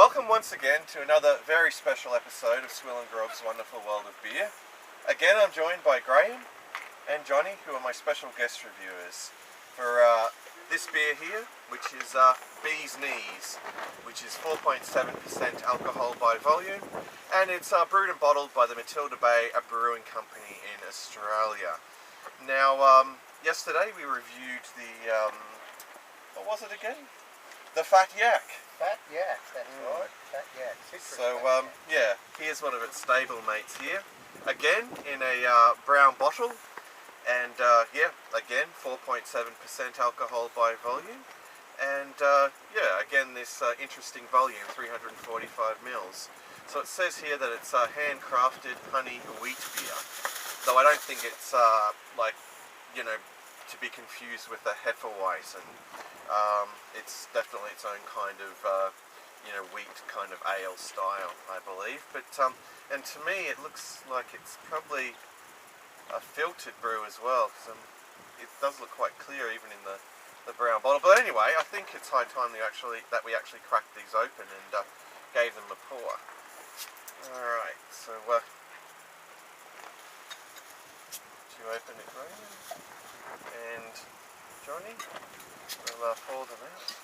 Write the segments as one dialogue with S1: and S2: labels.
S1: Welcome once again to another very special episode of SwillinGrog's Wonderful World of Beer. Again, I'm joined by Graham and Johnnie, who are my special guest reviewers for this beer here, which is Beez Neez, which is 4.7% alcohol by volume, and it's brewed and bottled by the Matilda a brewing company in Australia. Now, yesterday we reviewed the, what was it again? The Fat Yak.
S2: Fat Yak, that's right. Fat Yak.
S1: So, yeah, here's one of its stable mates here. Again, in a brown bottle. And, yeah, again, 4.7% alcohol by volume. And, yeah, again, this interesting volume, 345 mils. So it says here that it's handcrafted honey wheat beer. Though I don't think it's, like, you know, to be confused with the Hefeweizen. It's definitely its own kind of, you know, wheat kind of ale style, I believe. But, and to me, it looks like it's probably a filtered brew as well, because it does look quite clear even in the brown bottle. But anyway, I think it's high time that we actually cracked these open and gave them a pour. Alright, so, do you open it, Graham? And Johnnie, we'll pour them out.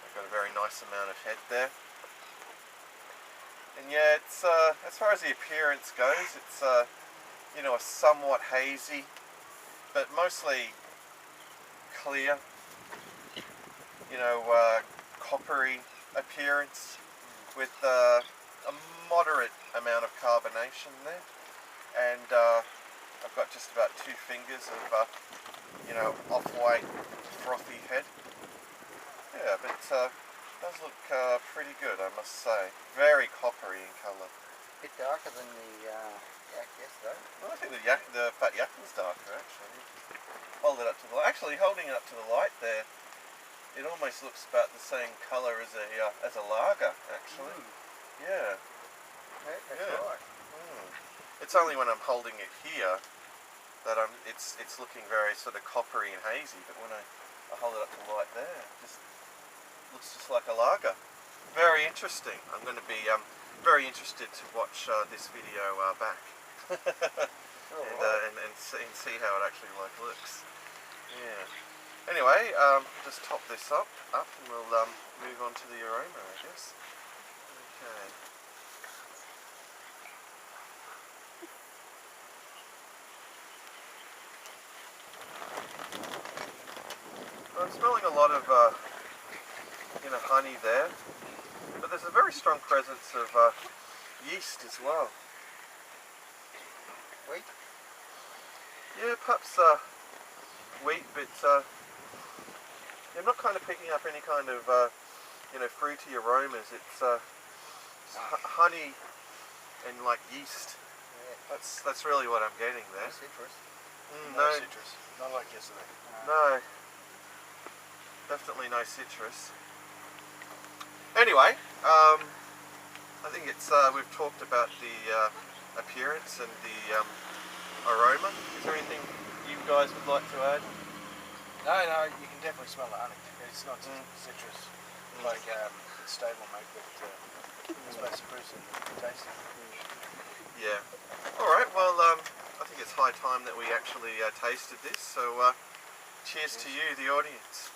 S1: They've got a very nice amount of head there. And yeah, it's as far as the appearance goes, it's you know, a somewhat hazy, but mostly clear, you know, coppery appearance with a moderate amount of carbonation there, and I've got just about 2 fingers of you know, off-white frothy head. Yeah, but it does look pretty good, I must say. Very coppery in colour.
S2: A bit darker than the Yak, yes, though.
S1: Well, I think the Fat Yak is darker, actually. Hold it up to the light. Actually, holding it up to the light there, it almost looks about the same colour as a lager, actually. Yeah.
S2: That's right.
S1: It's only when I'm holding it here that it's looking very sort of coppery and hazy, but when I hold it up to the light there, it just looks just like a lager. Very interesting. I'm going to be very interested to watch this video back and see how it actually looks. Yeah. Anyway, just top this up and we'll move on to the aroma, I guess. Okay. I'm smelling a lot of, you know, honey there, but there's a very strong presence of yeast as well.
S2: Wheat?
S1: Yeah, perhaps wheat, but I'm not kind of picking up any kind of, you know, fruity aromas. It's honey and like yeast. Yeah. That's really what I'm getting there.
S2: No citrus.
S1: No
S2: citrus. Not like yesterday.
S1: No. Definitely no citrus. Anyway, I think it's we've talked about the appearance and the aroma. Is there anything you guys would like to add?
S2: No, you can definitely smell the honey. It's not citrus like it's stable mate, but it's both citrus and tasty.
S1: Yeah. Alright, well, I think it's high time that we actually tasted this, so cheers to you, the audience.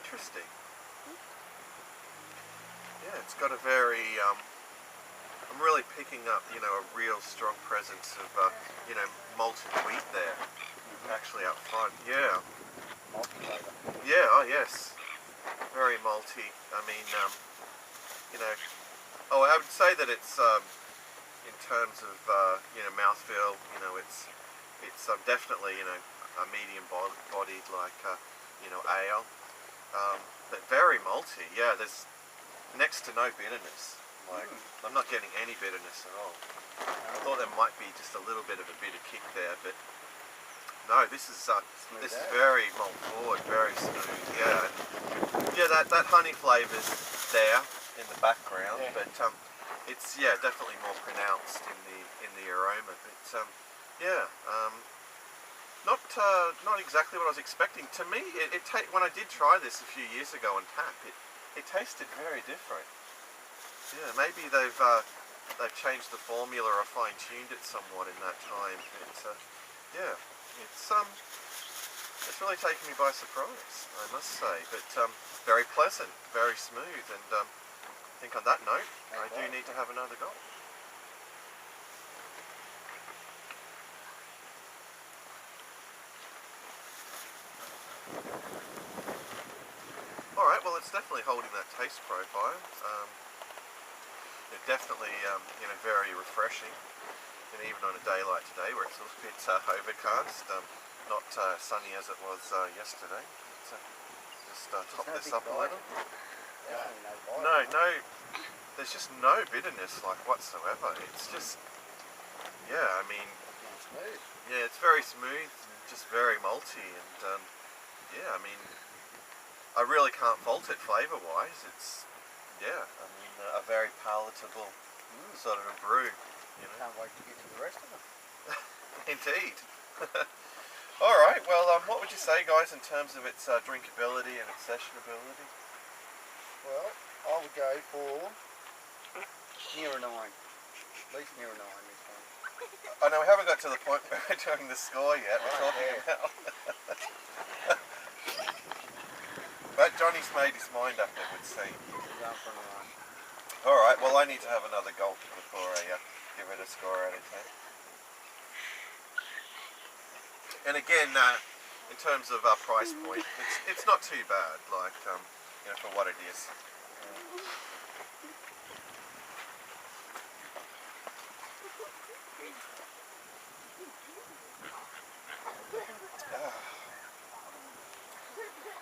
S1: Interesting. Yeah, it's got a very, I'm really picking up, you know, a real strong presence of, you know, malted wheat there, actually up front. Yeah.
S2: Malty flavour.
S1: Yeah, oh yes. Very malty. I mean, you know, I would say that it's, in terms of, you know, mouthfeel, you know, it's definitely, you know, a medium bodied, like, you know, ale. But very malty. Yeah, there's next to no bitterness. Like, I'm not getting any bitterness at all. I thought there might be just a little bit of a bitter kick there, but No, this is very malt forward, very smooth. Yeah, yeah. That honey flavour's there in the background, but it's definitely more pronounced in the aroma. But not exactly what I was expecting. To me, when I did try this a few years ago on tap, it tasted very different. Yeah, maybe they've changed the formula or fine-tuned it somewhat in that time. But it's really taken me by surprise, I must say. But very pleasant, very smooth, and I think on that note, I do need to have another go. Alright, well it's definitely holding that taste profile. Definitely very refreshing, and even on a day like today where it's a little bit overcast, not sunny as it was yesterday. Just top this up a little. No, there's just no bitterness like whatsoever. It's just, I mean, it's very smooth, just very malty, and I mean, I really can't fault it flavour-wise. It's, I mean, a very palatable sort of a brew.
S2: Can't wait to get to the rest of them.
S1: Indeed. Alright, well, what would you say, guys, in terms of its drinkability and its sessionability?
S2: Well, I would go for near a 9. At least near a 9 this one.
S1: Oh no, we haven't got to the point where we're doing the score yet. We're talking about... But Johnny's made his mind up, it would seem. Alright, well I need to have another gulp before I give it a score out of 10. And again, in terms of price point, it's not too bad, like, for what it is.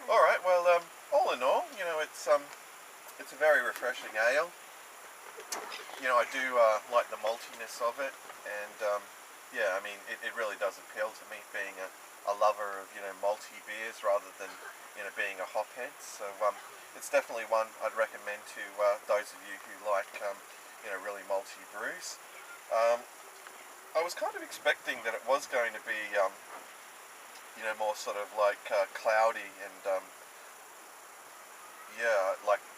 S1: Alright, well, all in all, it's a very refreshing ale. I do like the maltiness of it, and I mean, it really does appeal to me, being a lover of, malty beers rather than, being a hophead. So it's definitely one I'd recommend to those of you who like, really malty brews. I was kind of expecting that it was going to be, more sort of like cloudy and,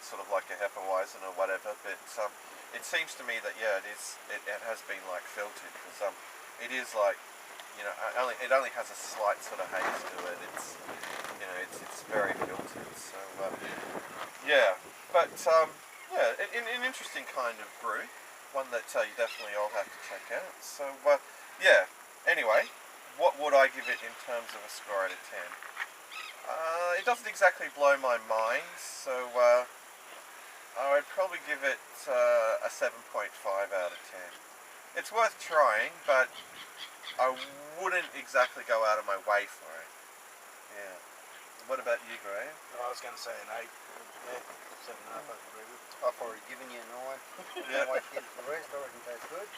S1: sort of like a Hefeweizen or whatever, but it seems to me that it has been like filtered, because it is like, it only has a slight sort of haze to it. It's it's very filtered. So an interesting kind of brew, one that you definitely all have to check out. So anyway, what would I give it in terms of a score out of 10? It doesn't exactly blow my mind, so I would probably give it a 7.5 out of 10. It's worth trying, but I wouldn't exactly go out of my way for it. Yeah. What about you, Graham?
S2: I was going to say an 8. Yeah, 7.5 I can agree with. I've already given you a 9. Can't wait to get to the rest. I reckon that's good.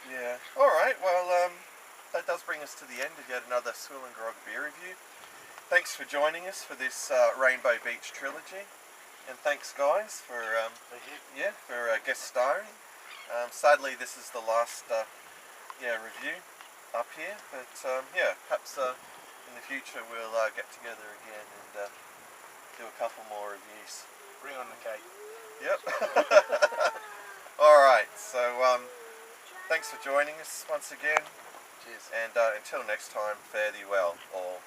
S1: Yeah. Alright, well, that does bring us to the end of yet another SwillinGrog beer review. Thanks for joining us for this Rainbow Beach Trilogy. And thanks, guys, for guest starring. Sadly, this is the last review up here, but perhaps in the future we'll get together again and do a couple more reviews.
S2: Bring on the cake.
S1: Yep. Alright, so thanks for joining us once again.
S2: Cheers.
S1: And until next time, fare thee well, all.